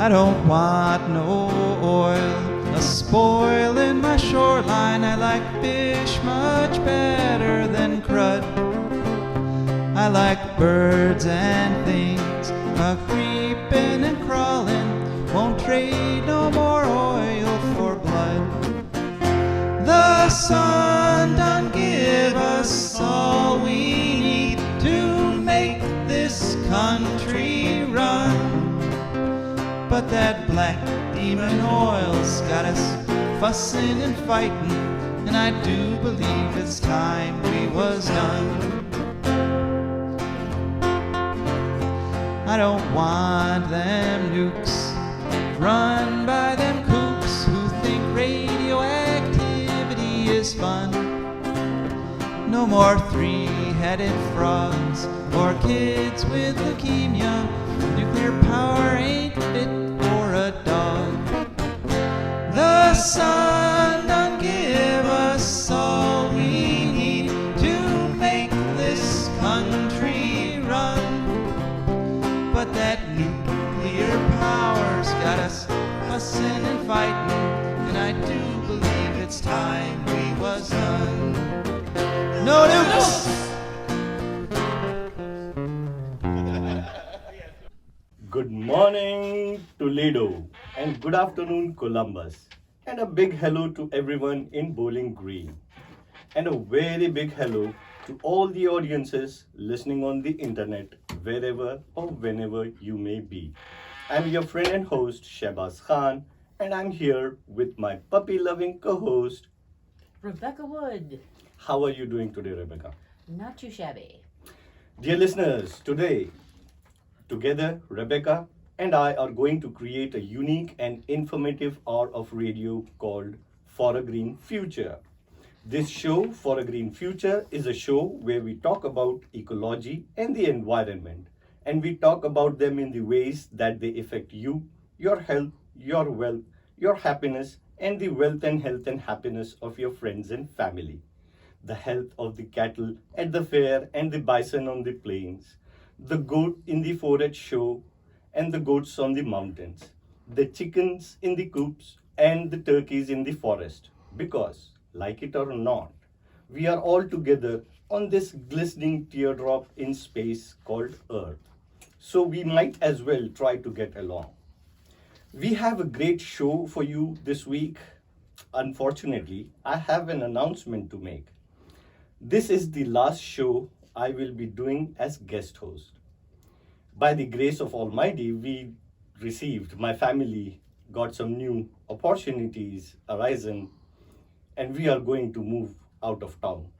I don't want no oil a-spoiling my shoreline. I like fish much better than crud. I like birds and things a-creeping and crawling. Won't trade no more oil for blood. The sun done give us all we need to make this country run. But that black demon oil's got us fussing and fighting, and I do believe it's time we was done. I don't want them nukes run by them kooks who think radioactivity is fun. No more three-headed frogs or kids with leukemia. Nuclear power ain't fit for a dog. The sun done give us all we need to make this country run. But that nuclear power's got us fussing and fighting, and I do believe it's time we was done. No nukes! Good morning, Toledo, and good afternoon, Columbus. And a big hello to everyone in Bowling Green. And a very big hello to all the audiences listening on the internet, wherever or whenever you may be. I'm your friend and host, Shehbaz Khan, and I'm here with my puppy-loving co-host. Rebecca Wood. How are you doing today, Rebecca? Not too shabby. Dear listeners, today, together, Rebecca and I are going to create a unique and informative hour of radio called For a Green Future. This show, For a Green Future, is a show where we talk about ecology and the environment, and we talk about them in the ways that they affect you, your health, your wealth, your happiness, and the wealth and health and happiness of your friends and family. The health of the cattle at the fair and the bison on the plains, the goat in the forage show and the goats on the mountains, the chickens in the coops and the turkeys in the forest. Because, like it or not, we are all together on this glistening teardrop in space called Earth. So we might as well try to get along. We have a great show for you this week. Unfortunately, I have an announcement to make. This is the last show I will be doing as guest host. By the grace of Almighty, my family got some new opportunities arisen, and we are going to move out of town.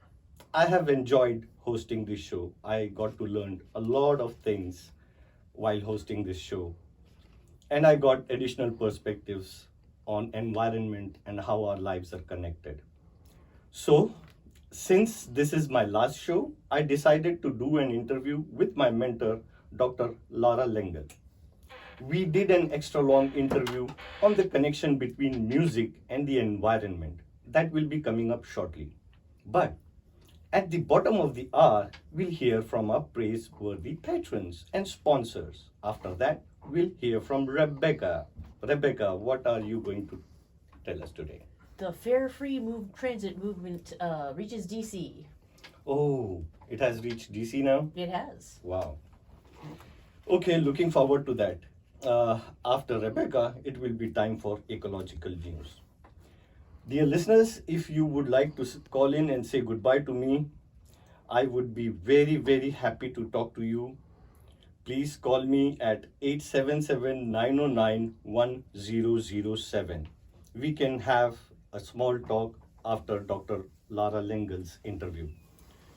I have enjoyed hosting this show. I got to learn a lot of things while hosting this show, and I got additional perspectives on environment and how our lives are connected. So, since this is my last show, I decided to do an interview with my mentor, Dr. Lara Lengel. We did an extra long interview on the connection between music and the environment. That will be coming up shortly. But at the bottom of the hour, we'll hear from our praiseworthy patrons and sponsors. After that, we'll hear from Rebecca. Rebecca, what are you going to tell us today? The Fare Free Transit movement reaches DC. Oh, it has reached DC now? It has. Wow. Okay, looking forward to that. After Rebecca, it will be time for ecological news. Dear listeners, if you would like to call in and say goodbye to me, I would be very, very happy to talk to you. Please call me at 877-909-1007. We can have a small talk after Dr. Lara Lengel's interview.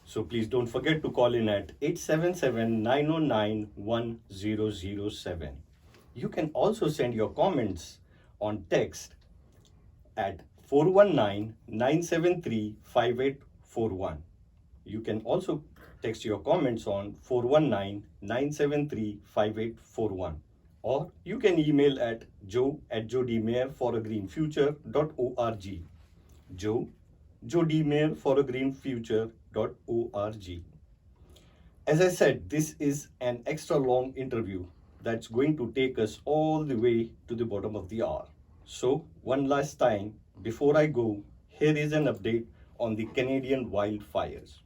So please don't forget to call in at 877-909-1007. You can also send your comments on text at 419-973-5841. You can also text your comments on 419-973-5841. Or you can email at joe@jodemayorforagreenfuture.org. joe@jodemayorforagreenfuture.org. As I said, this is an extra long interview that's going to take us all the way to the bottom of the hour. So, one last time, before I go, here is an update on the Canadian wildfires.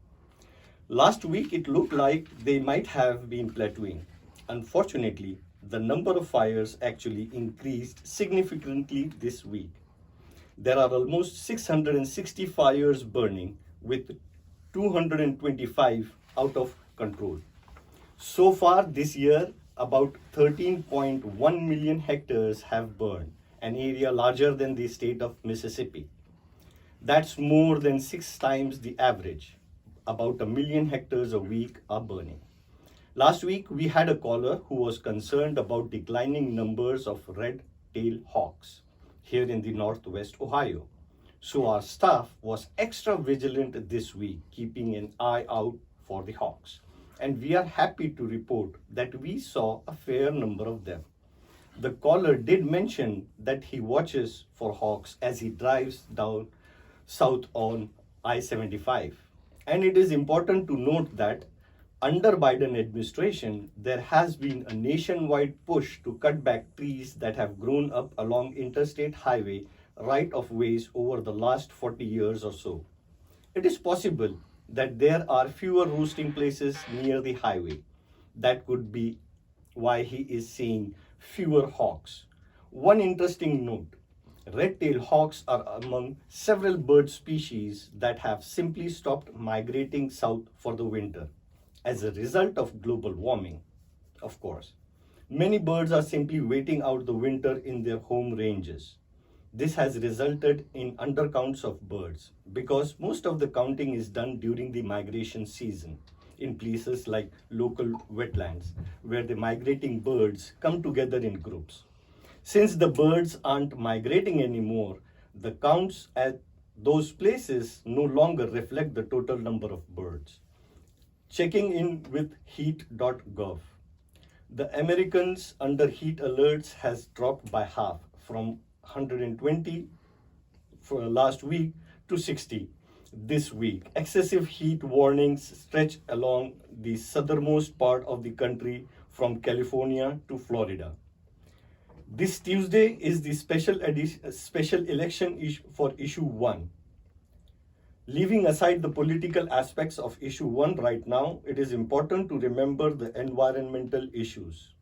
Last week, it looked like they might have been plateauing. Unfortunately, the number of fires actually increased significantly this week. There are almost 660 fires burning, with 225 out of control. So far this year, about 13.1 million hectares have burned, an area larger than the state of Mississippi. That's more than 6 times the average. About 1 million hectares a week are burning. Last week, we had a caller who was concerned about declining numbers of red-tailed hawks here in the Northwest Ohio. So our staff was extra vigilant this week, keeping an eye out for the hawks. And we are happy to report that we saw a fair number of them. The caller did mention that he watches for hawks as he drives down south on I-75. And it is important to note that under Biden administration, there has been a nationwide push to cut back trees that have grown up along interstate highway right-of-ways over the last 40 years or so. It is possible that there are fewer roosting places near the highway. That could be why he is seeing fewer hawks. One interesting note, red-tailed hawks are among several bird species that have simply stopped migrating south for the winter as a result of global warming, of course. Many birds are simply waiting out the winter in their home ranges. This has resulted in undercounts of birds because most of the counting is done during the migration season in places like local wetlands where the migrating birds come together in groups. Since the birds aren't migrating anymore, the counts at those places no longer reflect the total number of birds. Checking in with heat.gov. The Americans under heat alerts has dropped by half from 120 for last week to 60 this week. Excessive heat warnings stretch along the southernmost part of the country from California to Florida. This Tuesday is the special election for issue 1. Leaving aside the political aspects of issue 1 right now, it is important to remember the environmental issues.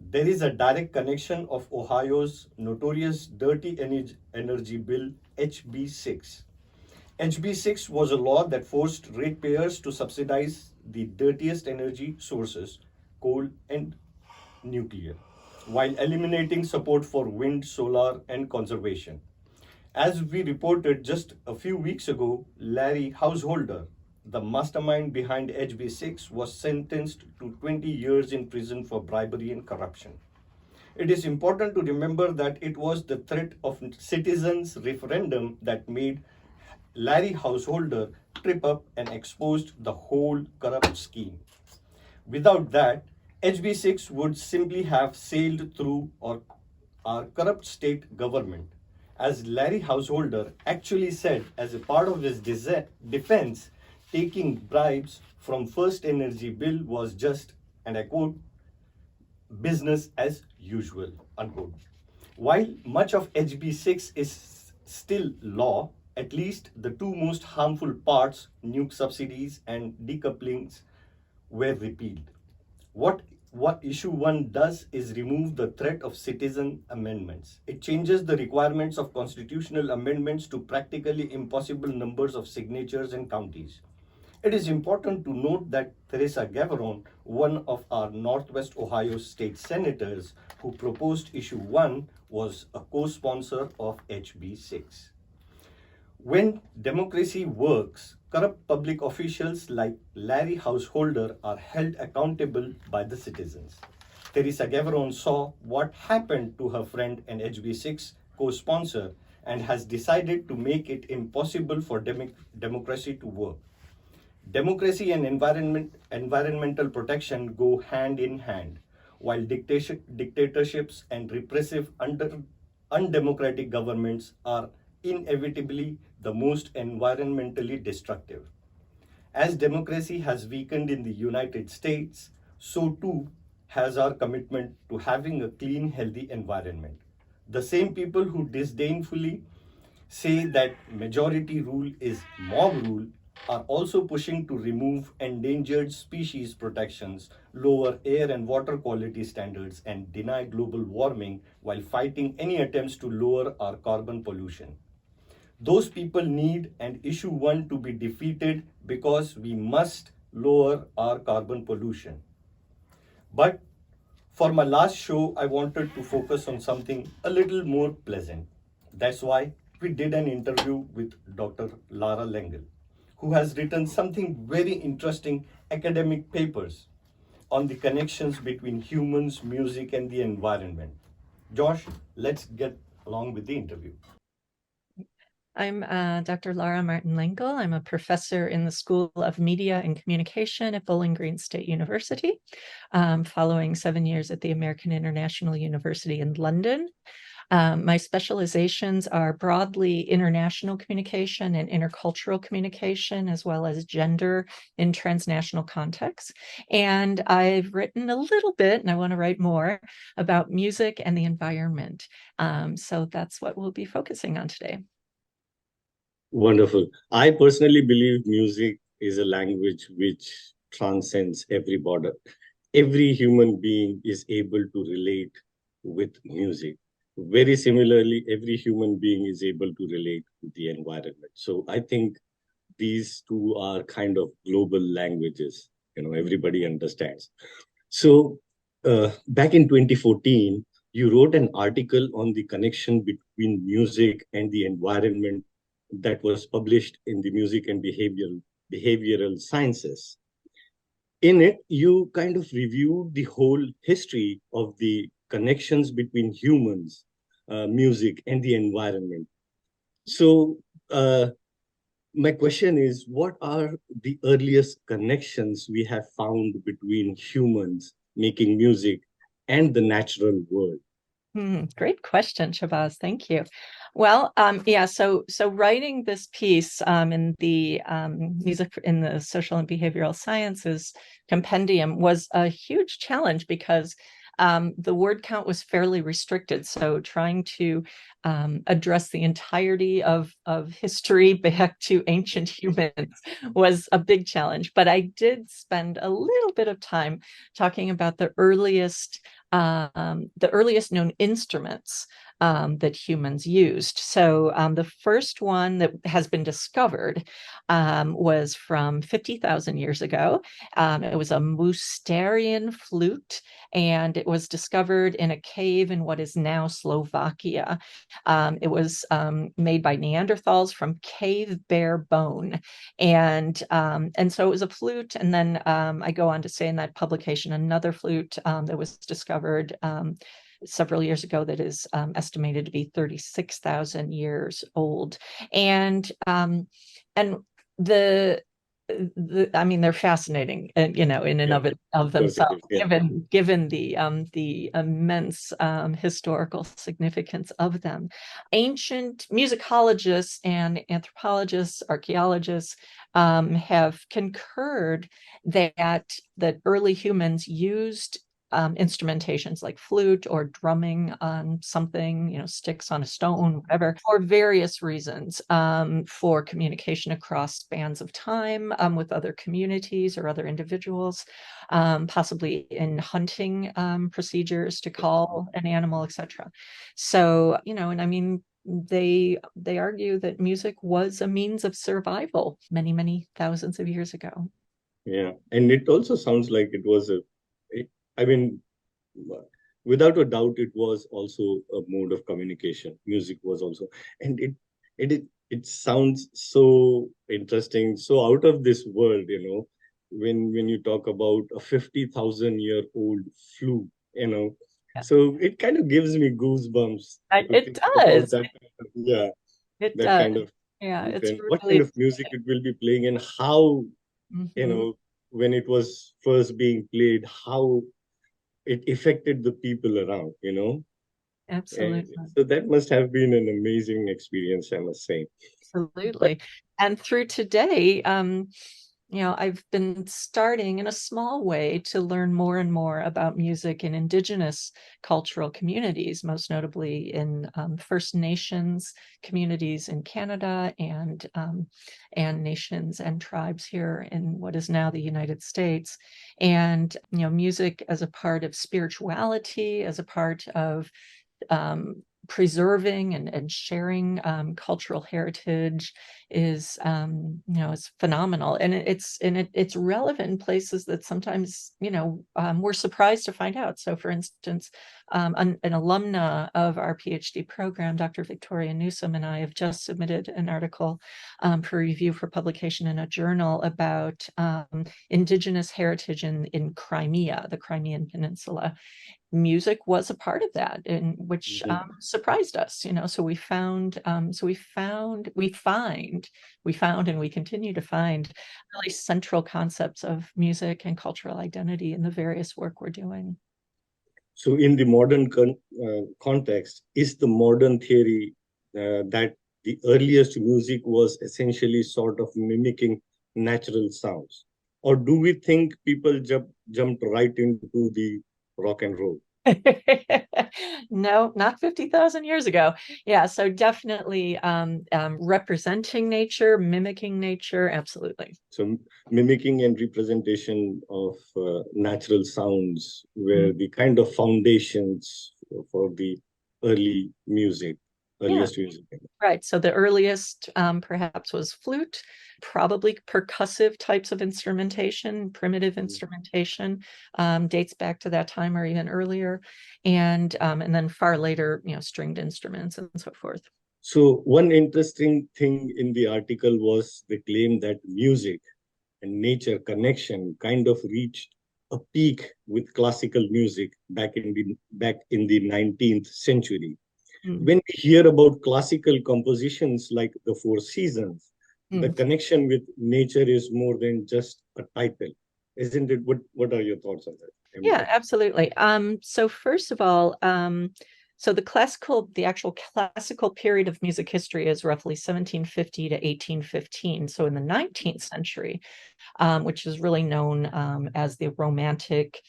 There is a direct connection of Ohio's notorious dirty energy bill, HB 6. HB 6 was a law that forced ratepayers to subsidize the dirtiest energy sources, coal and nuclear, while eliminating support for wind, solar, and conservation. As we reported just a few weeks ago, Larry Householder, the mastermind behind HB 6, was sentenced to 20 years in prison for bribery and corruption. It is important to remember that it was the threat of citizens' referendum that made Larry Householder trip up and exposed the whole corrupt scheme. Without that, HB 6 would simply have sailed through our corrupt state government. As Larry Householder actually said as a part of his defense, taking bribes from First Energy bill was just, and I quote, business as usual, unquote. While much of HB 6 is still law, at least the two most harmful parts, nuke subsidies and decouplings, were repealed. What issue 1 does is remove the threat of citizen amendments. It changes the requirements of constitutional amendments to practically impossible numbers of signatures and counties. It is important to note that Theresa Gaveron, one of our Northwest Ohio state senators who proposed issue 1, was a co-sponsor of HB 6. When democracy works, corrupt public officials like Larry Householder are held accountable by the citizens. Theresa Gaveron saw what happened to her friend and HB 6 co-sponsor and has decided to make it impossible for democracy to work. Democracy and environmental protection go hand in hand, while dictatorships and repressive undemocratic governments are inevitably the most environmentally destructive. As democracy has weakened in the United States, so too has our commitment to having a clean, healthy environment. The same people who disdainfully say that majority rule is mob rule are also pushing to remove endangered species protections, lower air and water quality standards, and deny global warming while fighting any attempts to lower our carbon pollution. Those people need and issue one to be defeated because we must lower our carbon pollution. But for my last show, I wanted to focus on something a little more pleasant. That's why we did an interview with Dr. Lara Lengel, who has written something very interesting academic papers on the connections between humans, music, and the environment. Josh, let's get along with the interview. I'm Dr. Lara Martin Lengel. I'm a professor in the School of Media and Communication at Bowling Green State University, following 7 years at the American International University in London. My specializations are broadly international communication and intercultural communication, as well as gender in transnational contexts. And I've written a little bit, and I want to write more, about music and the environment. So that's what we'll be focusing on today. Wonderful. I personally believe music is a language which transcends every border. Every human being is able to relate with music. Very similarly, every human being is able to relate with the environment. So I think these two are kind of global languages, everybody understands. So back in 2014, you wrote an article on the connection between music and the environment that was published in the Music and Behavioral Sciences. In it, you kind of reviewed the whole history of the connections between humans, music, and the environment. So my question is, what are the earliest connections we have found between humans making music and the natural world? Great question, Shabazz. Thank you. Well, so writing this piece in the music in the social and behavioral sciences compendium was a huge challenge because the word count was fairly restricted. So trying to address the entirety of history back to ancient humans was a big challenge. But I did spend a little bit of time talking about the earliest known instruments that humans used. So the first one that has been discovered was from 50,000 years ago. It was a Mousterian flute, and it was discovered in a cave in what is now Slovakia. It was made by Neanderthals from cave bear bone. And so it was a flute. And then I go on to say in that publication, another flute that was discovered several years ago that is estimated to be 36,000 years old. And I mean, they're fascinating, in and of themselves, given the immense historical significance of them. Ancient musicologists and anthropologists, archaeologists have concurred that early humans used instrumentations like flute or drumming on something, sticks on a stone, whatever, for various reasons, for communication across spans of time with other communities or other individuals, possibly in hunting procedures to call an animal, etc. So, and I mean, they argue that music was a means of survival many, many thousands of years ago. Yeah, and it also sounds like it was I mean, without a doubt, it was also a mode of communication. Music was also, and it sounds so interesting, so out of this world, when you talk about a 50,000-year-old flute, Yeah. So it kind of gives me goosebumps. It does. Yeah, it that does. kind of. Yeah, it's really... What kind of music it will be playing, and how, when it was first being played, how it affected the people around, Absolutely. And so that must have been an amazing experience, I must say. Absolutely. And through today, I've been starting in a small way to learn more and more about music in Indigenous cultural communities, most notably in First Nations communities in Canada and nations and tribes here in what is now the United States. And, music as a part of spirituality, as a part of preserving and sharing cultural heritage is is phenomenal, and it's relevant in places that sometimes we're surprised to find out. So for instance, an alumna of our PhD program, Dr. Victoria Newsom, and I have just submitted an article for review for publication in a journal about Indigenous heritage in Crimea, the Crimean Peninsula. Music was a part of that, and which surprised us. So we found, and we continue to find really central concepts of music and cultural identity in the various work we're doing. So in the modern context, is the modern theory that the earliest music was essentially sort of mimicking natural sounds? Or do we think people jumped right into the rock and roll? No, not 50,000 years ago. Yeah, so definitely representing nature, mimicking nature, absolutely. So mimicking and representation of natural sounds were the kind of foundations for the early music, earliest music. Right. So the earliest perhaps was flute, probably percussive types of instrumentation, primitive instrumentation, dates back to that time or even earlier, and then far later, stringed instruments and so forth. So one interesting thing in the article was the claim that music and nature connection kind of reached a peak with classical music back in the 19th century. When we hear about classical compositions like the Four Seasons, the connection with nature is more than just a title, isn't it? What are your thoughts on that? Yeah, absolutely. So first of all, so the actual classical period of music history is roughly 1750 to 1815. So in the 19th century, which is really known as the Romantic,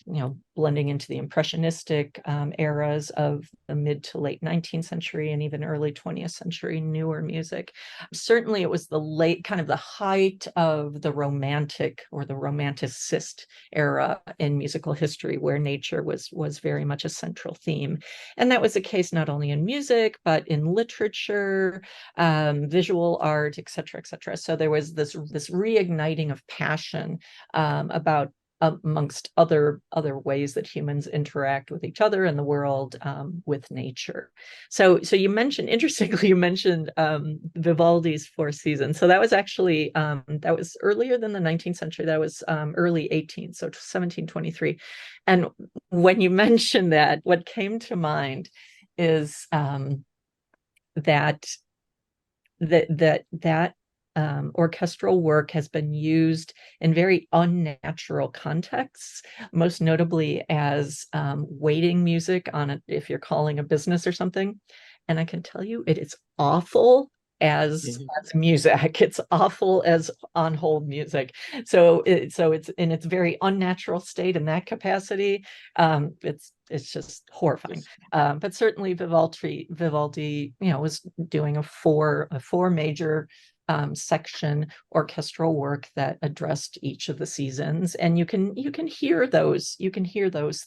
blending into the Impressionistic eras of the mid to late 19th century and even early 20th century newer music. Certainly it was the height of the Romantic or the Romanticist era in musical history, where nature was very much a central theme. And that was the case not only in music, but in literature, visual art, et cetera, et cetera. So there was this reigniting of passion about, amongst other ways that humans interact with each other and the world, with nature. So interestingly, you mentioned Vivaldi's Four Seasons. So that was actually that was earlier than the 19th century. That was early 18th, so 1723. And when you mentioned that, what came to mind is that orchestral work has been used in very unnatural contexts, most notably as waiting music if you're calling a business or something. And I can tell you, it is awful as music. It's awful as on hold music. So it's in its very unnatural state in that capacity. It's just horrifying. But certainly Vivaldi, was doing a four major section orchestral work that addressed each of the seasons, and you can hear those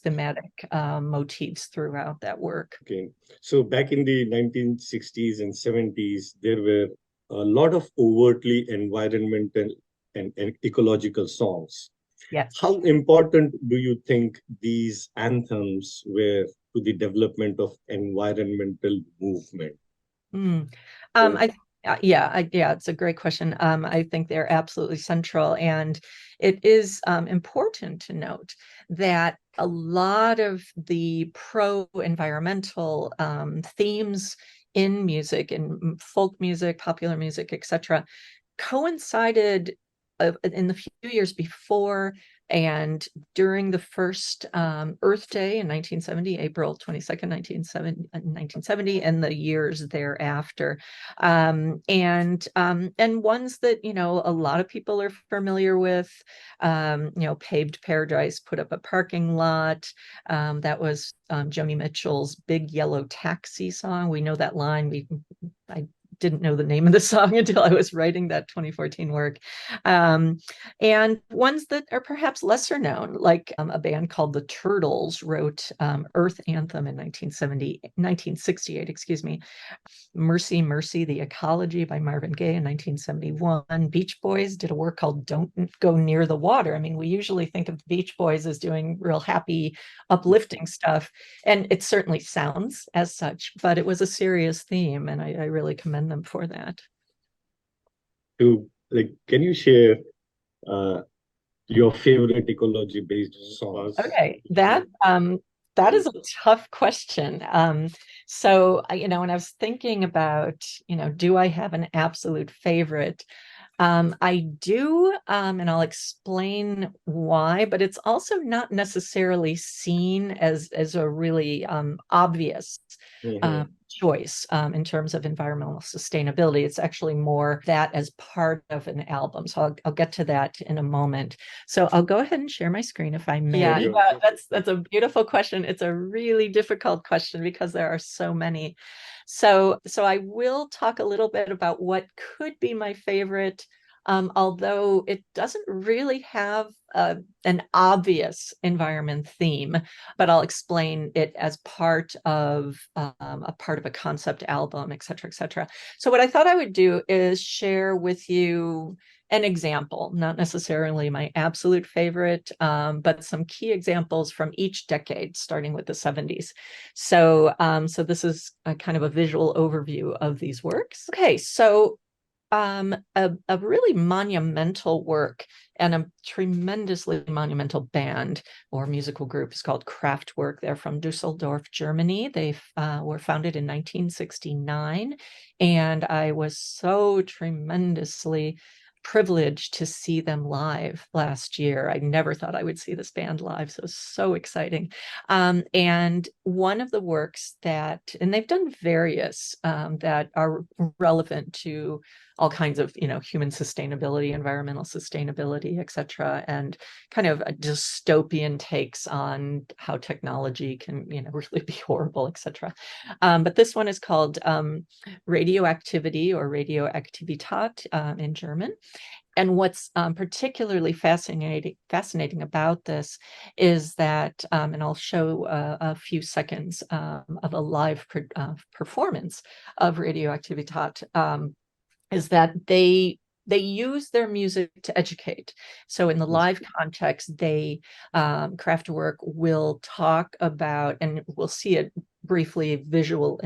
thematic motifs throughout that work. Okay, so back in the 1960s and 70s, there were a lot of overtly environmental and ecological songs. Yes. How important do you think these anthems were to the development of environmental movement? It's a great question. I think they're absolutely central, and it is important to note that a lot of the pro-environmental themes in music, in folk music, popular music, etc., coincided in the few years before And during the first Earth Day in 1970, April 22nd, 1970, and the years thereafter. And ones that, a lot of people are familiar with, Paved Paradise put up a parking lot. That was Joni Mitchell's Big Yellow Taxi song. We know that line. I didn't know the name of the song until I was writing that 2014 work. And ones that are perhaps lesser known, like a band called the Turtles wrote Earth Anthem in 1968, excuse me. Mercy, Mercy, The Ecology by Marvin Gaye in 1971. Beach Boys did a work called Don't Go Near the Water. I mean, we usually think of the Beach Boys as doing real happy, uplifting stuff, and it certainly sounds as such, but it was a serious theme, and I really commend them for that. Can you share your favorite ecology-based songs? Okay, that is a tough question. So when I was thinking about, do I have an absolute favorite? I do, and I'll explain why, but it's also not necessarily seen as a really obvious choice in terms of environmental sustainability. It's actually more that as part of an album. So I'll get to that in a moment. So I'll go ahead and share my screen if I may. Yeah, that's a beautiful question. It's a really difficult question because there are so many. So I will talk a little bit about what could be my favorite, although it doesn't really have an obvious environment theme, but I'll explain it as part of a concept album, et cetera, et cetera. So what I thought I would do is share with you an example, not necessarily my absolute favorite, but some key examples from each decade, starting with the 70s. So this is a kind of a visual overview of these works. Okay, so a really monumental work and a tremendously monumental band or musical group is called Kraftwerk. They're from Dusseldorf, Germany. They were founded in 1969, and I was so tremendously privileged to see them live last year. I never thought I would see this band live, so it was so exciting. And one of the works and they've done various that are relevant to all kinds of, human sustainability, environmental sustainability, et cetera, and kind of a dystopian takes on how technology can, really be horrible, et cetera. But this one is called Radioactivity or Radioaktivität in German. And what's particularly fascinating about this is that, and I'll show a few seconds of a live performance of Radioaktivität, is that they use their music to educate. So in the live context, Kraftwerk will talk about, and we'll see it briefly, visual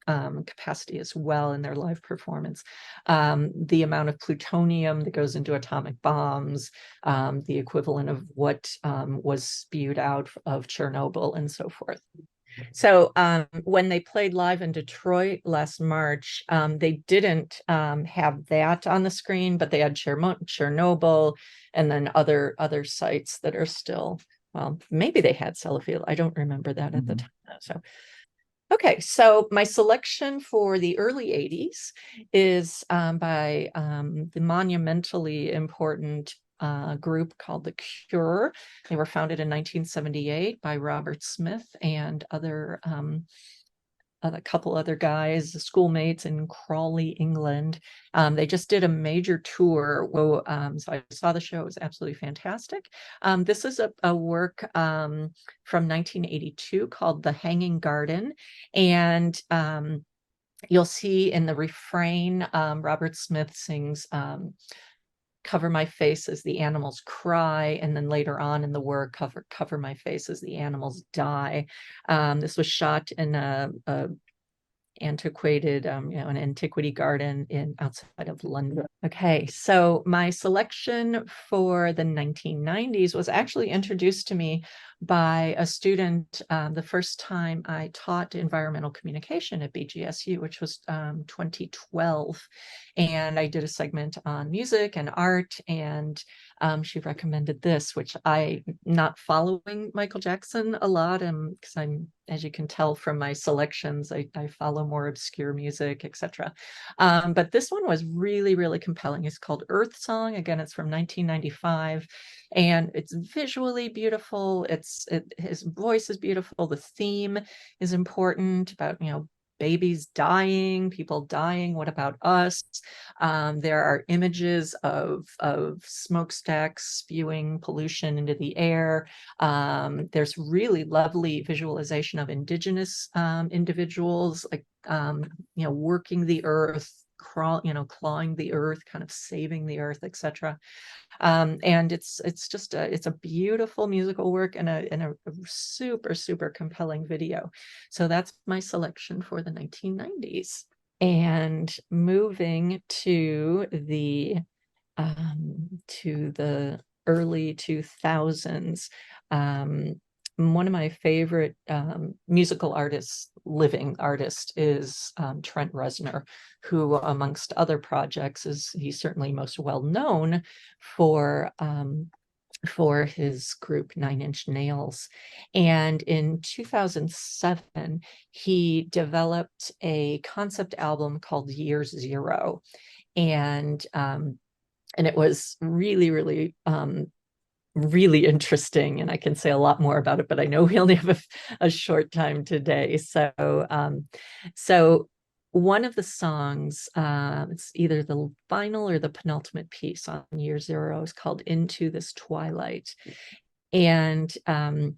capacity as well in their live performance. The amount of plutonium that goes into atomic bombs, the equivalent of what was spewed out of Chernobyl and so forth. So when they played live in Detroit last March, they didn't have that on the screen, but they had Chernobyl and then other sites that are still, well, maybe they had Sellafield. I don't remember that at the time. So, okay, so my selection for the early 80s is by the monumentally important group called The Cure. They were founded in 1978 by Robert Smith and a couple other guys, schoolmates in Crawley, England. They just did a major tour. So I saw the show. It was absolutely fantastic. This is a work from 1982 called The Hanging Garden. And you'll see in the refrain, Robert Smith sings, "Cover my face as the animals cry," and then later on in the work, cover my face as the animals die. This was shot in an antiquity garden outside of London. Okay, so my selection for the 1990s was actually introduced to me by a student the first time I taught environmental communication at BGSU, which was 2012. And I did a segment on music and art, and she recommended this, which I'm not following Michael Jackson a lot, because I'm, as you can tell from my selections, I follow more obscure music, etc. But this one was really, really compelling. It's called Earth Song. Again, it's from 1995, and it's visually beautiful. His voice is beautiful. The theme is important about, babies dying, people dying. What about us? There are images of smokestacks spewing pollution into the air. There's really lovely visualization of indigenous individuals, like working the earth, clawing the earth, kind of saving the earth, etc. And it's just it's a beautiful musical work and a super, super compelling video. So that's my selection for the 1990s. And moving to the early 2000s, one of my favorite musical artists, living artist, is Trent Reznor, who, amongst other projects, he's certainly most well known for his group 9 Inch Nails. And in 2007, he developed a concept album called Year Zero. And it was really, really really interesting, and I can say a lot more about it, but I know we only have a short time today. So one of the songs, it's either the final or the penultimate piece on Year Zero, is called Into This Twilight. And on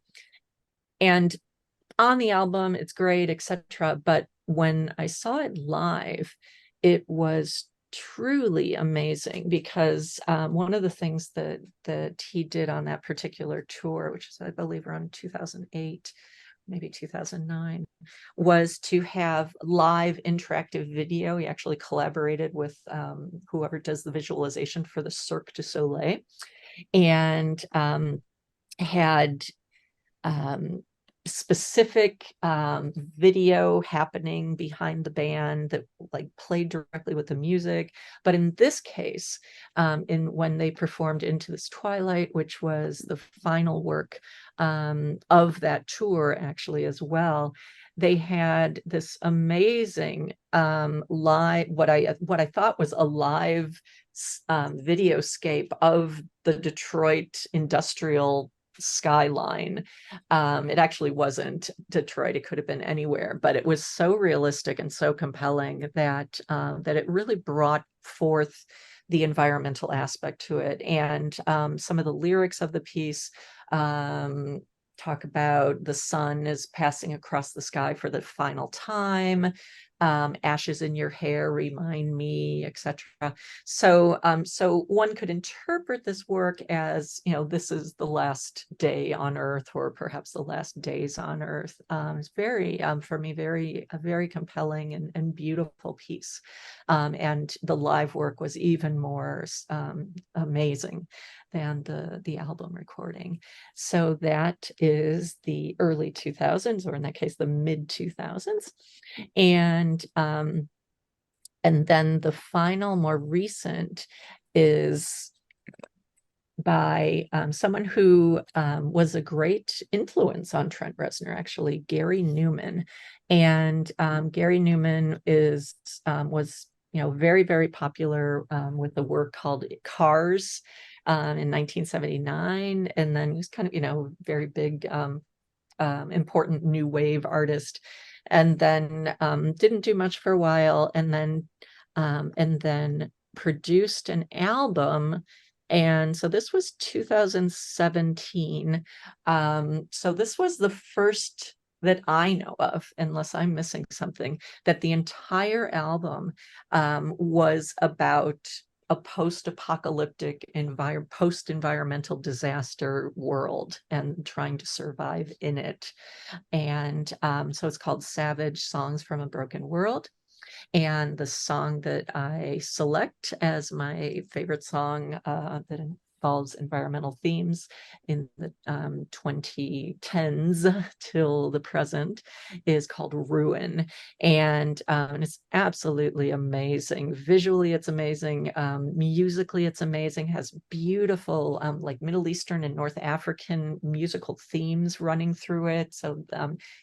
the album, it's great, etc. But when I saw it live, it was truly amazing, because one of the things that he did on that particular tour, which is, I believe, around 2008, maybe 2009, was to have live interactive video. He actually collaborated with whoever does the visualization for the Cirque du Soleil, and had specific video happening behind the band that played directly with the music. But in this case, when they performed Into This Twilight, which was the final work of that tour, actually, as well, they had this amazing live, what I thought was a live videoscape of the Detroit industrial skyline. It actually wasn't Detroit, it could have been anywhere, but it was so realistic and so compelling that it really brought forth the environmental aspect to it. And some of the lyrics of the piece talk about the sun is passing across the sky for the final time, ashes in your hair remind me, etc. So one could interpret this work as, this is the last day on Earth, or perhaps the last days on Earth. It's very, for me, a very compelling and beautiful piece. And the live work was even more amazing than the album recording. So that is the early 2000s, or in that case, the mid 2000s. And then the final, more recent, is by someone who was a great influence on Trent Reznor, actually, Gary Newman. And Gary Newman was very, very popular with the work called Cars in 1979, and then he was kind of very big, important new wave artist, and then didn't do much for a while, and then produced an album. And so this was 2017. So this was the first that I know of, unless I'm missing something, that the entire album was about a post-apocalyptic post-environmental disaster world and trying to survive in it. And so it's called Savage: Songs from a Broken World. And the song that I select as my favorite song that involves environmental themes in the 2010s till the present, is called Ruin. And it's absolutely amazing. Visually, it's amazing. Musically, it's amazing. Has beautiful like Middle Eastern and North African musical themes running through it. So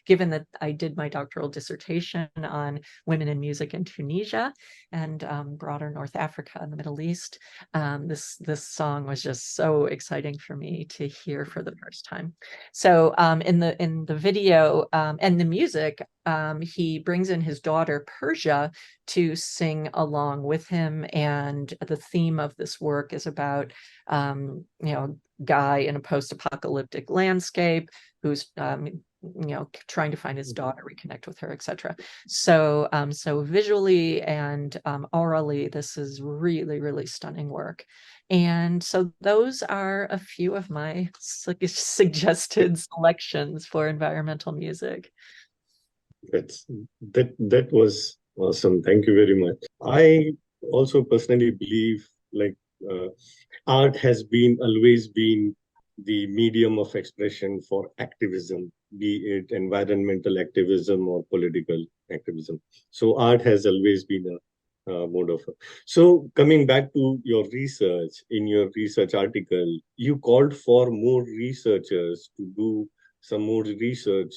given that I did my doctoral dissertation on women in music in Tunisia and broader North Africa and the Middle East, this song was just so exciting for me to hear for the first time. So in the video and the music, he brings in his daughter Persia to sing along with him, and the theme of this work is about guy in a post-apocalyptic landscape who's trying to find his daughter, reconnect with her, etc. So so visually and orally, this is really, really stunning work. And so those are a few of my suggested selections for environmental music. That was awesome. Thank you very much. I also personally believe art has always been the medium of expression for activism, be it environmental activism or political activism. So art has always been a mode of. So coming back to your research, in your research article, you called for more researchers to do some more research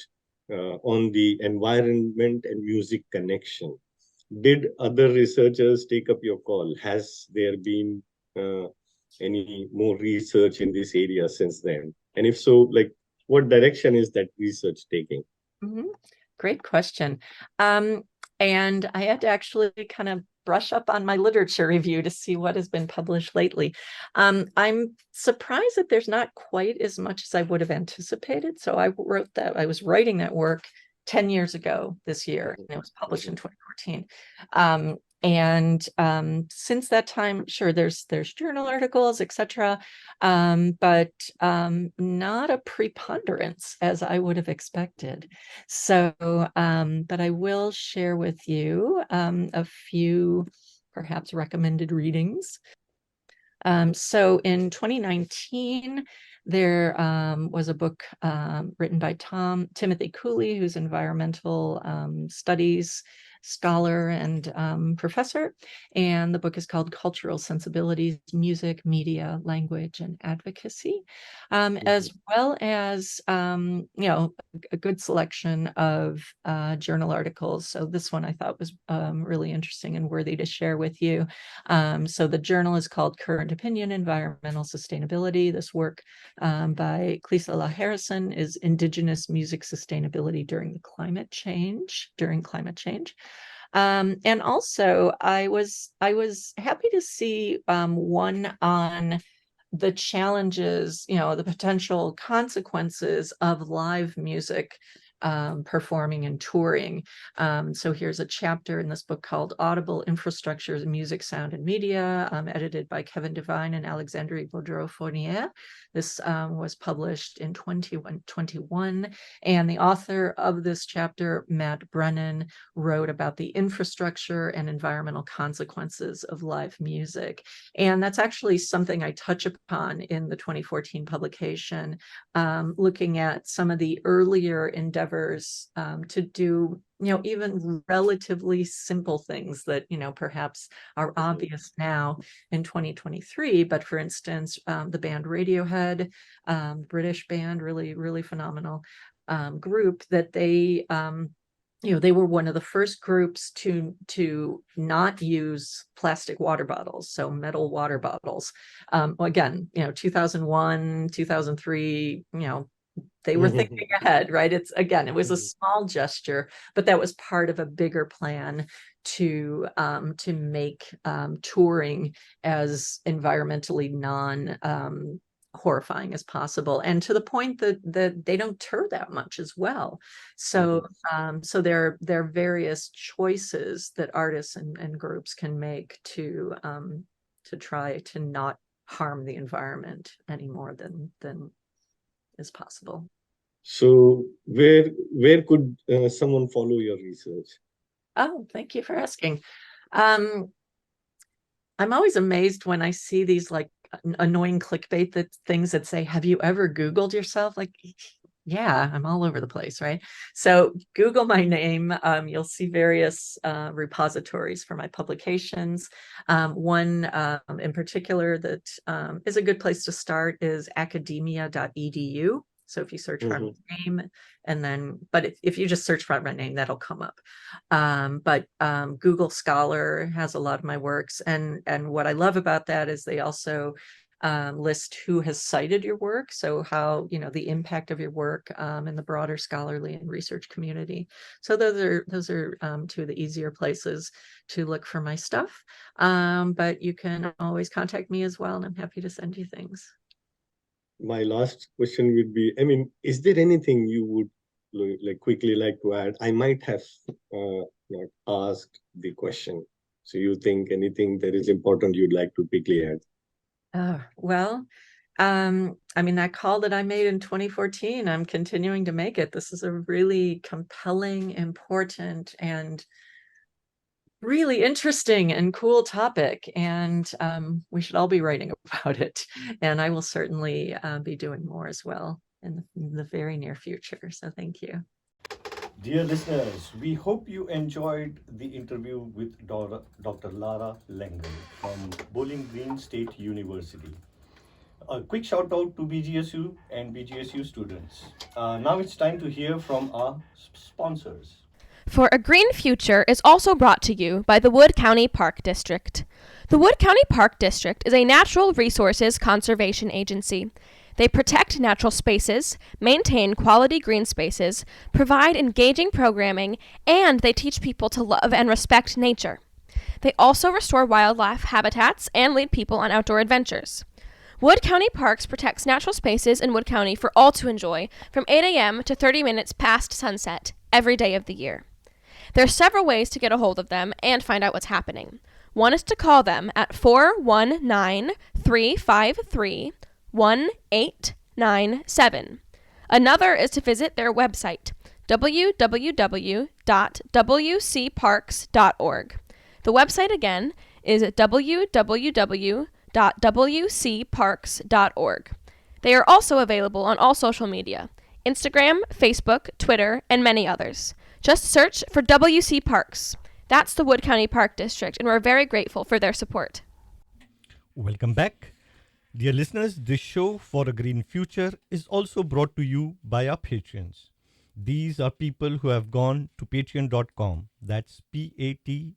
on the environment and music connection. Did other researchers take up your call? Has there been any more research in this area since then? And if so, what direction is that research taking? Mm-hmm. Great question. And I had to actually kind of brush up on my literature review to see what has been published lately. I'm surprised that there's not quite as much as I would have anticipated. So I was writing that work 10 years ago this year, and it was published in 2014. And since that time, sure, there's journal articles, etc., but not a preponderance as I would have expected. So, but I will share with you a few perhaps recommended readings. So in 2019, there was a book written by Timothy Cooley, who's environmental studies scholar and professor, and the book is called Cultural Sensibilities, Music, Media, Language, and Advocacy, as well as a good selection of journal articles. So this one I thought was really interesting and worthy to share with you. So the journal is called Current Opinion, Environmental Sustainability. This work by Clisela Harrison is Indigenous Music Sustainability during climate change. And also I was happy to see one on the challenges, the potential consequences of live music performing and touring. So here's a chapter in this book called Audible Infrastructures, Music, Sound, and Media, edited by Kevin Devine and Alexandre Baudreau-Fournier. This was published in 2021, and the author of this chapter, Matt Brennan, wrote about the infrastructure and environmental consequences of live music. And that's actually something I touch upon in the 2014 publication, looking at some of the earlier endeavors to do even relatively simple things that perhaps are obvious now in 2023. But for instance, the band Radiohead, British band, really phenomenal group, that they they were one of the first groups to not use plastic water bottles, so metal water bottles. Again, 2001, 2003, they were thinking ahead, right? It was a small gesture, but that was part of a bigger plan to make touring as environmentally non horrifying as possible, and to the point that they don't tour that much as well. So so there are various choices that artists and groups can make to try to not harm the environment any more than is possible. So where could someone follow your research? Oh, thank you for asking. I'm always amazed when I see these annoying clickbait things that say, have you ever Googled yourself? Like, yeah, I'm all over the place, right? So Google my name. You'll see various repositories for my publications. One in particular that is a good place to start is academia.edu. So if you search for my name, and then, but if you just search for my name, that'll come up. But Google Scholar has a lot of my works, and what I love about that is they also list who has cited your work, so how, you know, the impact of your work in the broader scholarly and research community. So those are two of the easier places to look for my stuff. But you can always contact me as well, and I'm happy to send you things. My last question would be, I mean, is there anything you would like quickly like to add? I might have not asked the question. So you think anything that is important you'd like to quickly add? Well, I mean, that call that I made in 2014, I'm continuing to make it. This is a really compelling, important, and really interesting and cool topic, and we should all be writing about it. And I will certainly be doing more as well in the very near future. So thank you. Dear listeners, we hope you enjoyed the interview with Dr. Lara Lengel from Bowling Green State University. A quick shout out to BGSU and BGSU students. Now it's time to hear from our sponsors. For a Green Future is also brought to you by the Wood County Park District. The Wood County Park District is a natural resources conservation agency. They protect natural spaces, maintain quality green spaces, provide engaging programming, and they teach people to love and respect nature. They also restore wildlife habitats and lead people on outdoor adventures. Wood County Parks protects natural spaces in Wood County for all to enjoy from 8 a.m. to 30 minutes past sunset every day of the year. There are several ways to get a hold of them and find out what's happening. One is to call them at 419-353-1897. Another is to visit their website, www.wcparks.org. The website again is www.wcparks.org. They are also available on all social media, Instagram, Facebook, Twitter, and many others. Just search for WC Parks. That's the Wood County Park District, and we're very grateful for their support. Welcome back. Dear listeners, this show For a Green Future is also brought to you by our patrons. These are people who have gone to patreon.com, that's patreon.com,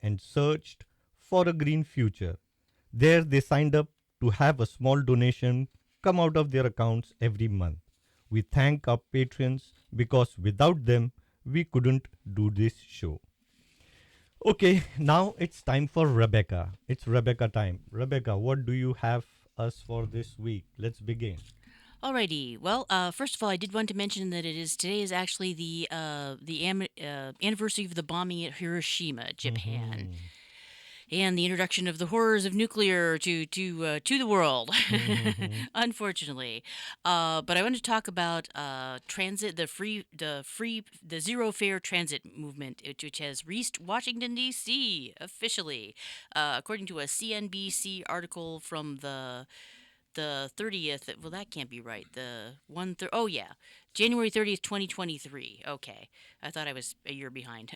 and searched For a Green Future. There they signed up to have a small donation come out of their accounts every month. We thank our patrons because without them, we couldn't do this show. Okay, now it's time for Rebecca. It's Rebecca time. Rebecca, what do you have us for this week? Let's begin. Alrighty. Well, first of all, I did want to mention that today is actually the anniversary of the bombing at Hiroshima, Japan, and the introduction of the horrors of nuclear to the world. Unfortunately, but I want to talk about transit, the zero fare transit movement, which has reached Washington D.C. officially, according to a CNBC article from the 30th. Well, that can't be right. Oh yeah, January 30th, 2023. Okay, I thought I was a year behind.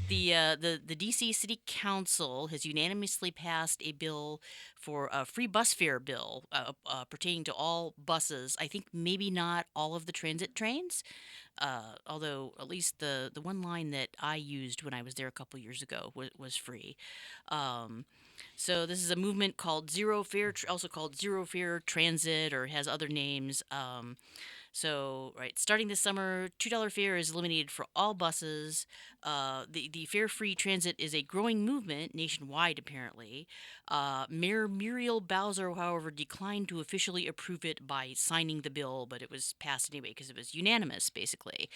The DC City Council has unanimously passed a bill for a free bus fare bill pertaining to all buses. I think maybe not all of the transit trains, although at least the one line that I used when I was there a couple years ago was free. So this is a movement called Zero Fare, also called Zero Fare Transit, or has other names. Starting this summer, $2 fare is eliminated for all buses. The fare-free transit is a growing movement nationwide, apparently. Mayor Muriel Bowser, however, declined to officially approve it by signing the bill, but it was passed anyway because it was unanimous, basically.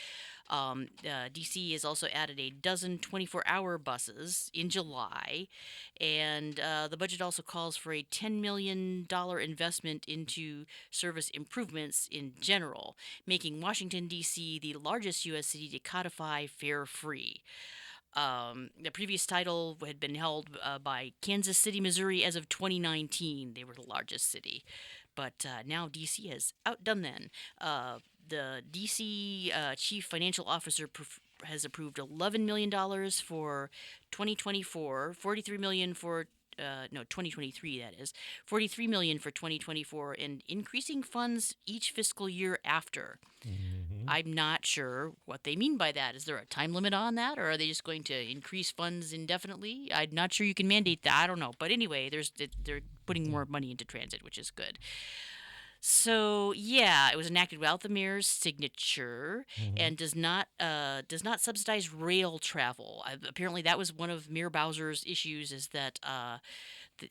DC has also added a dozen 24-hour buses in July, and the budget also calls for a $10 million investment into service improvements in general, making Washington, D.C. the largest U.S. city to codify fare-free. The previous title had been held by Kansas City, Missouri as of 2019. They were the largest city. But now DC has outdone them. The DC Chief Financial Officer has approved $11 million for 2024, 43 million for 2023, that is 43 million for 2024, and increasing funds each fiscal year after. I'm not sure what they mean by that. Is there a time limit on that, or are they just going to increase funds indefinitely? I'm not sure you can mandate that. I don't know, but anyway, they're putting more money into transit, which is good. So yeah, it was enacted without the mayor's signature and does not subsidize rail travel. Apparently, that was one of Mayor Bowser's issues. Is that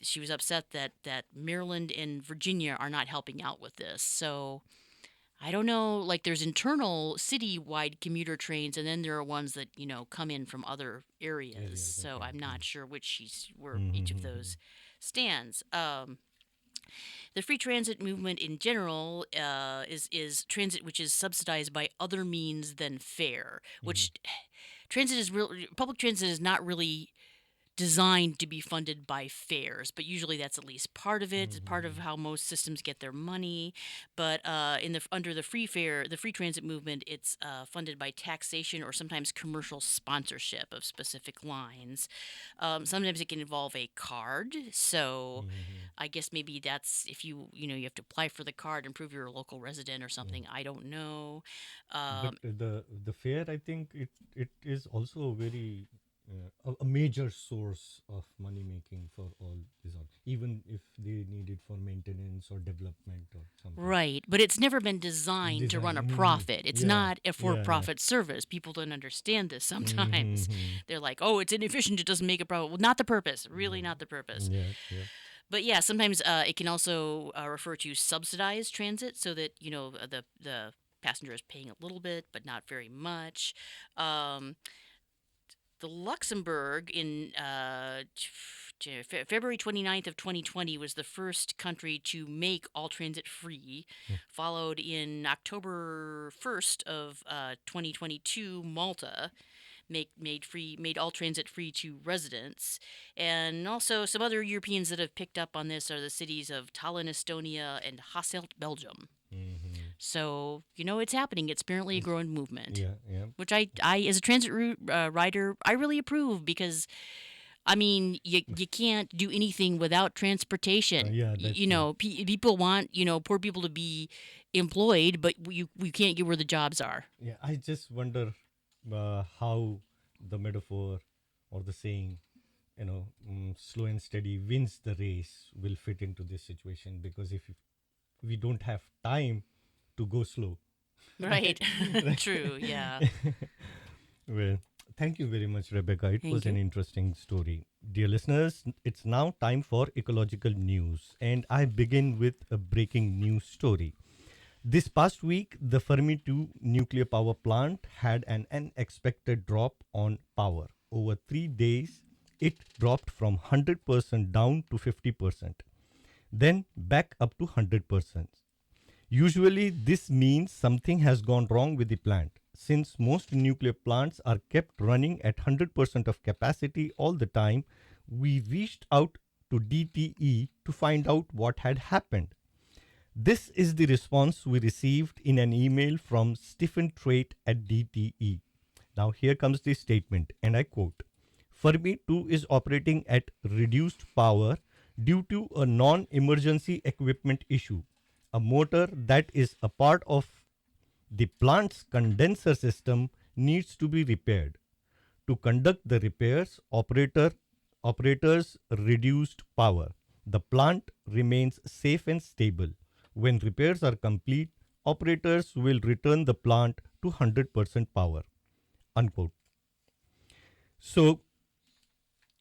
she was upset that Maryland and Virginia are not helping out with this. So I don't know. Like, there's internal city-wide commuter trains, and then there are ones that come in from other areas. So I'm not sure where each of those stands. The free transit movement in general is transit which is subsidized by other means than fare, which public transit is not really designed to be funded by fares, but usually that's at least part of it. It's part of how most systems get their money. But under the free transit movement, it's funded by taxation or sometimes commercial sponsorship of specific lines. Sometimes it can involve a card. So I guess maybe that's if you have to apply for the card and prove you're a local resident or something. I don't know. But the fare, I think it is also a very a major source of money making for all these, even if they need it for maintenance or development or something. Right, but it's never been designed to run a profit. It's not a for-profit service. People don't understand this sometimes. They're like, "Oh, it's inefficient. It doesn't make a profit." Well, not the purpose. Really, not the purpose. But yeah, sometimes it can also refer to subsidized transit, so that the passenger is paying a little bit, but not very much. The Luxembourg in February 29th of 2020 was the first country to make all transit free, followed in October 1st of 2022, Malta made all transit free to residents. And also some other Europeans that have picked up on this are the cities of Tallinn, Estonia, and Hasselt, Belgium. So, it's happening. It's apparently a growing movement. Which I as a transit rider, I really approve because, I mean, you can't do anything without transportation. People want, poor people to be employed, but you can't get where the jobs are. Yeah, I just wonder how the metaphor or the saying, slow and steady wins the race will fit into this situation, because if we don't have time to go slow. Right. True. Yeah. Well, thank you very much, Rebecca. It was an interesting story. Dear listeners, it's now time for ecological news, and I begin with a breaking news story. This past week, the Fermi 2 nuclear power plant had an unexpected drop on power. Over 3 days, it dropped from 100% down to 50%, then back up to 100%. Usually, this means something has gone wrong with the plant. Since most nuclear plants are kept running at 100% of capacity all the time, we reached out to DTE to find out what had happened. This is the response we received in an email from Stephen Trait at DTE. Now here comes the statement, and I quote, "Fermi 2 is operating at reduced power due to a non-emergency equipment issue. A motor that is a part of the plant's condenser system needs to be repaired. To conduct the repairs, operators reduced power. The plant remains safe and stable. When repairs are complete, operators will return the plant to 100% power." Unquote. So,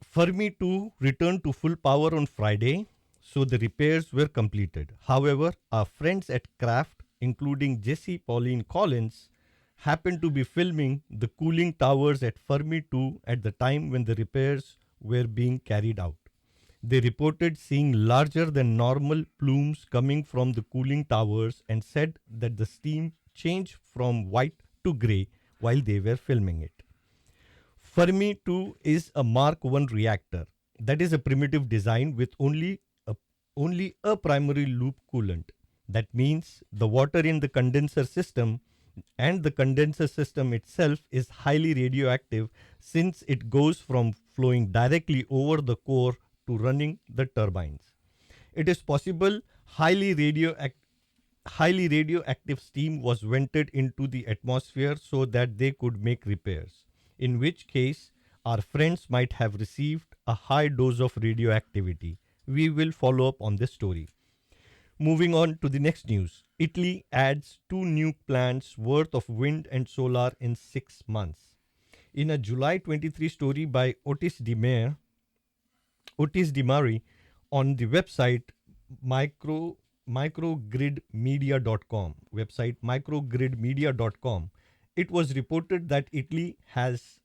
Fermi 2 returned to full power on Friday, so the repairs were completed. However, our friends at Kraft, including Jessie Pauline Collins, happened to be filming the cooling towers at Fermi 2 at the time when the repairs were being carried out. They reported seeing larger than normal plumes coming from the cooling towers and said that the steam changed from white to grey while they were filming it. Fermi 2 is a Mark 1 reactor that is a primitive design with only a primary loop coolant. That means the water in the condenser system and the condenser system itself is highly radioactive since it goes from flowing directly over the core to running the turbines. It is possible highly radioactive steam was vented into the atmosphere so that they could make repairs, in which case our friends might have received a high dose of radioactivity. We will follow up on this story. Moving on to the next news. Italy adds 2 nuke plants worth of wind and solar in 6 months. In a July 23 story by Otis Di Mari on the website microgridmedia.com, it was reported that Italy has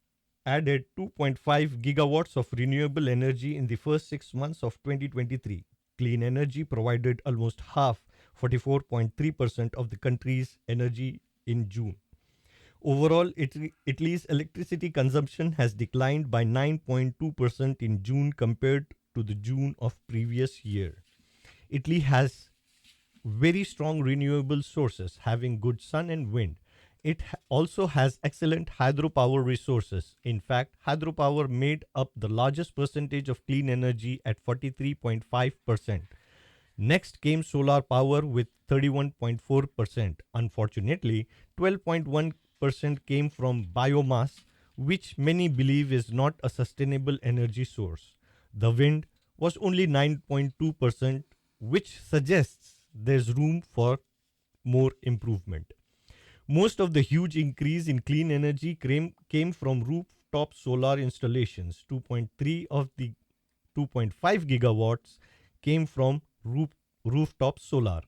added 2.5 gigawatts of renewable energy in the first 6 months of 2023. Clean energy provided almost half, 44.3% of the country's energy in June. Overall, Italy's electricity consumption has declined by 9.2% in June compared to the June of previous year. Italy has very strong renewable sources, having good sun and wind. It also has excellent hydropower resources. In fact, hydropower made up the largest percentage of clean energy at 43.5%. Next came solar power with 31.4%. Unfortunately, 12.1% came from biomass, which many believe is not a sustainable energy source. The wind was only 9.2%, which suggests there's room for more improvement. Most of the huge increase in clean energy came from rooftop solar installations. 2.3 of the 2.5 gigawatts came from rooftop solar,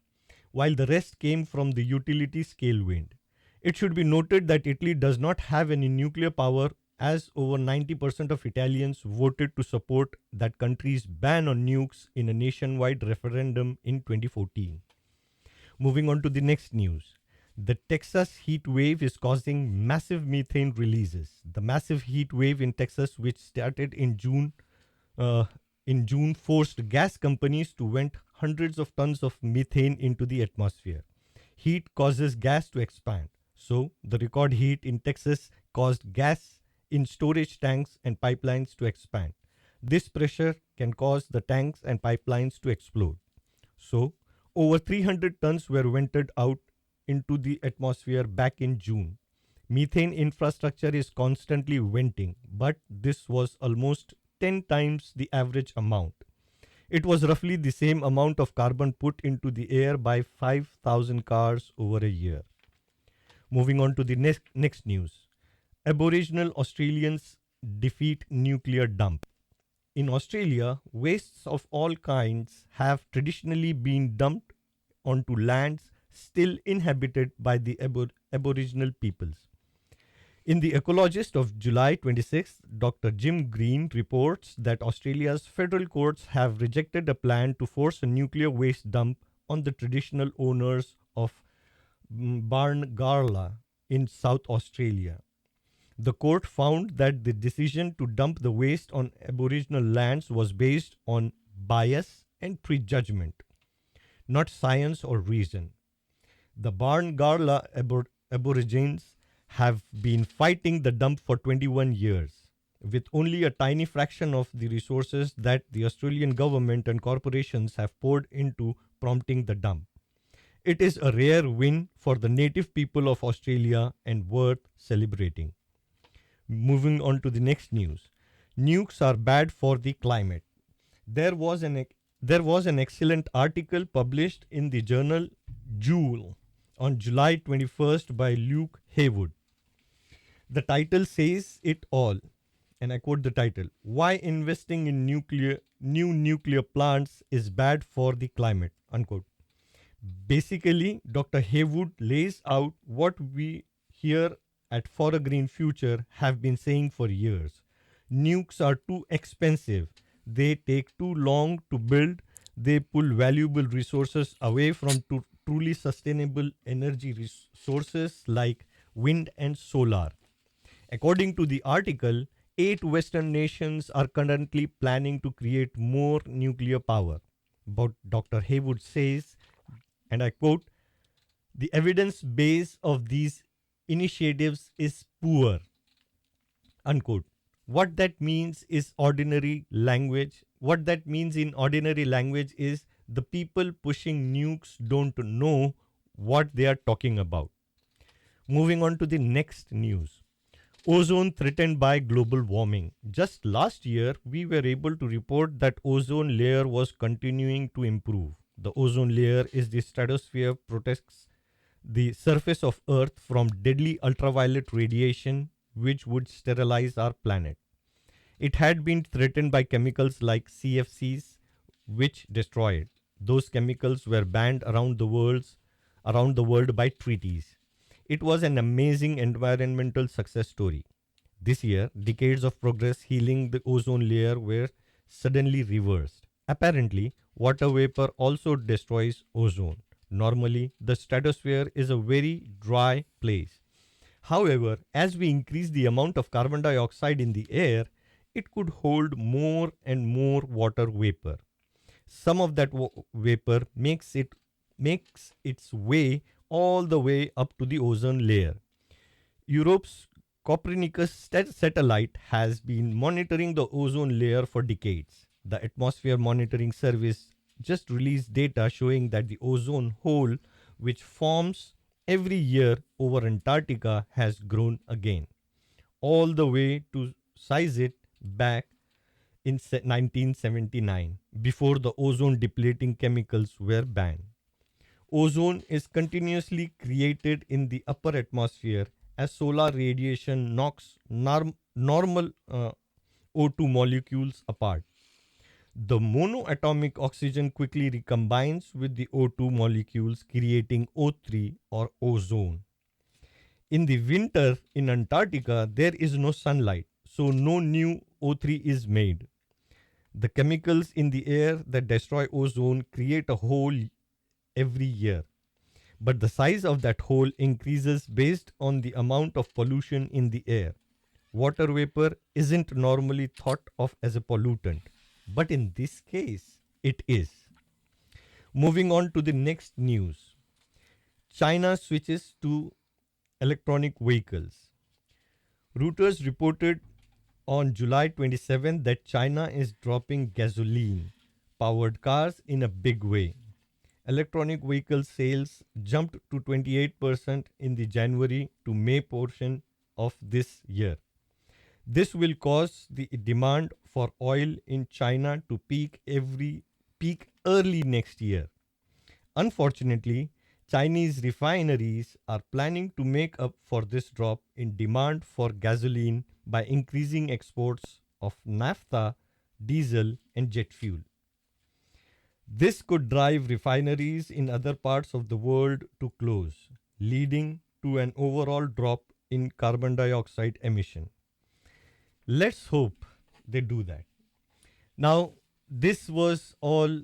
while the rest came from the utility scale wind. It should be noted that Italy does not have any nuclear power, as over 90% of Italians voted to support that country's ban on nukes in a nationwide referendum in 2014. Moving on to the next news. The Texas heat wave is causing massive methane releases. The massive heat wave in Texas, which started in June, forced gas companies to vent hundreds of tons of methane into the atmosphere. Heat causes gas to expand. So, the record heat in Texas caused gas in storage tanks and pipelines to expand. This pressure can cause the tanks and pipelines to explode. So, over 300 tons were vented out into the atmosphere back in June. Methane infrastructure is constantly venting, but this was almost 10 times the average amount. It was roughly the same amount of carbon put into the air by 5,000 cars over a year. Moving on to the next news. Aboriginal Australians defeat nuclear dump. In Australia, wastes of all kinds have traditionally been dumped onto lands still inhabited by the Aboriginal peoples. In The Ecologist of July 26, Dr. Jim Green reports that Australia's federal courts have rejected a plan to force a nuclear waste dump on the traditional owners of Barngarla in South Australia. The court found that the decision to dump the waste on Aboriginal lands was based on bias and prejudgment, not science or reason. The Barngarla Aborigines have been fighting the dump for 21 years, with only a tiny fraction of the resources that the Australian government and corporations have poured into prompting the dump. It is a rare win for the native people of Australia and worth celebrating. Moving on to the next news. Nukes are bad for the climate. There was an excellent article published in the journal Joule on July 21st by Luke Haywood. The title says it all, and I quote the title: "Why investing in new nuclear plants is bad for the climate," unquote. Basically, Dr. Haywood lays out what we here at For a Green Future have been saying for years. Nukes are too expensive. They take too long to build. They pull valuable resources away from truly sustainable energy sources like wind and solar. According to the article, 8 Western nations are currently planning to create more nuclear power. But Dr. Haywood says, and I quote, the evidence base of these initiatives is poor, unquote. What that means is ordinary language. What that means in ordinary language is the people pushing nukes don't know what they are talking about. Moving on to the next news. Ozone threatened by global warming. Just last year, we were able to report that ozone layer was continuing to improve. The ozone layer is the stratosphere protects the surface of Earth from deadly ultraviolet radiation which would sterilize our planet. It had been threatened by chemicals like CFCs which destroy it. Those chemicals were banned around the world by treaties. It was an amazing environmental success story. This year, decades of progress healing the ozone layer were suddenly reversed. Apparently, water vapor also destroys ozone. Normally, the stratosphere is a very dry place. However, as we increase the amount of carbon dioxide in the air, it could hold more and more water vapor. Some of that vapor makes its way all the way up to the ozone layer. Europe's Copernicus satellite has been monitoring the ozone layer for decades. The Atmosphere Monitoring Service just released data showing that the ozone hole, which forms every year over Antarctica, has grown again, all the way to size it back in 1979, before the ozone depleting chemicals were banned. Ozone is continuously created in the upper atmosphere as solar radiation knocks normal O2 molecules apart. The monoatomic oxygen quickly recombines with the O2 molecules, creating O3 or ozone. In the winter in Antarctica, there is no sunlight, so no new O3 is made. The chemicals in the air that destroy ozone create a hole every year. But the size of that hole increases based on the amount of pollution in the air. Water vapor isn't normally thought of as a pollutant, but in this case, it is. Moving on to the next news. China switches to electronic vehicles. Reuters reported on July 27 that China is dropping gasoline powered cars in a big way. Electronic vehicle sales jumped to 28% in the January to May portion of this year. This will cause the demand for oil in China to peak early next year. Unfortunately, Chinese refineries are planning to make up for this drop in demand for gasoline by increasing exports of naphtha, diesel, and jet fuel. This could drive refineries in other parts of the world to close, leading to an overall drop in carbon dioxide emission. Let's hope they do that. Now, this was all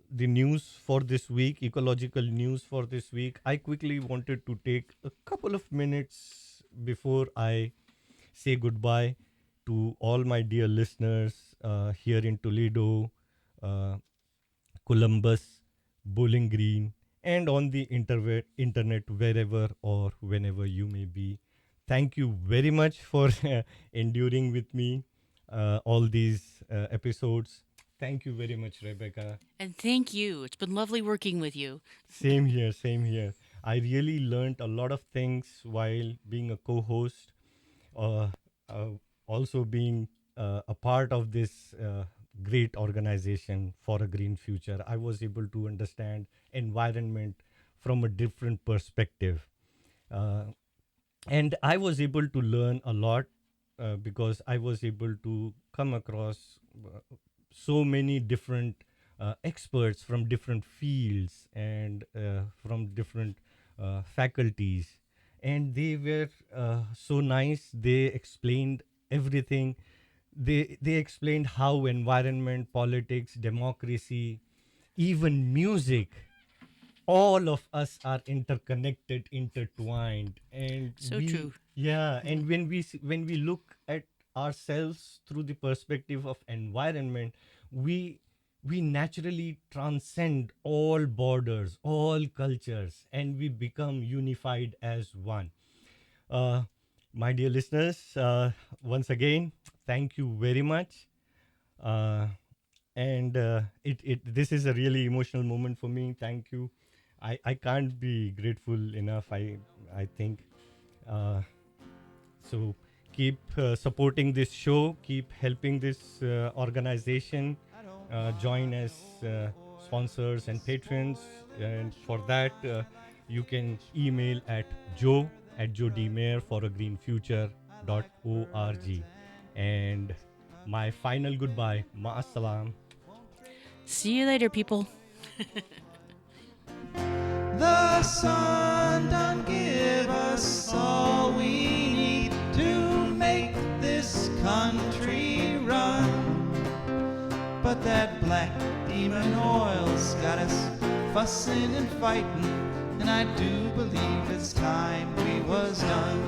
the news for this week, ecological news for this week. I quickly wanted to take a couple of minutes before I say goodbye to all my dear listeners here in Toledo, Columbus, Bowling Green, and on the internet, wherever or whenever you may be. Thank you very much for enduring with me all these episodes. Thank you very much, Rebecca. And thank you. It's been lovely working with you. Same here, same here. I really learned a lot of things while being a co-host, uh, also being a part of this great organization for a green future. I was able to understand environment from a different perspective. Uh, and I was able to learn a lot because I was able to come across so many different experts from different fields and from different faculties, and they were so nice. They explained everything. They explained how environment, politics, democracy, even music, all of us are interconnected, intertwined, and So true. yeah, and when we look at ourselves through the perspective of environment, we naturally transcend all borders, all cultures, and we become unified as one. Uh, my dear listeners, once again, thank you very much. Uh, and this is a really emotional moment for me. Thank you. I can't be grateful enough. I think uh, so. Keep supporting this show. Keep helping this organization. Join as sponsors and patrons. And for that, you can email at joe@joedmayer.foragreenfuture.org. And my final goodbye. Ma'assalam. See you later, people. The sun done give us all we need to make this country run. But that black demon oil's got us fussing and fighting, and I do believe it's time we was done.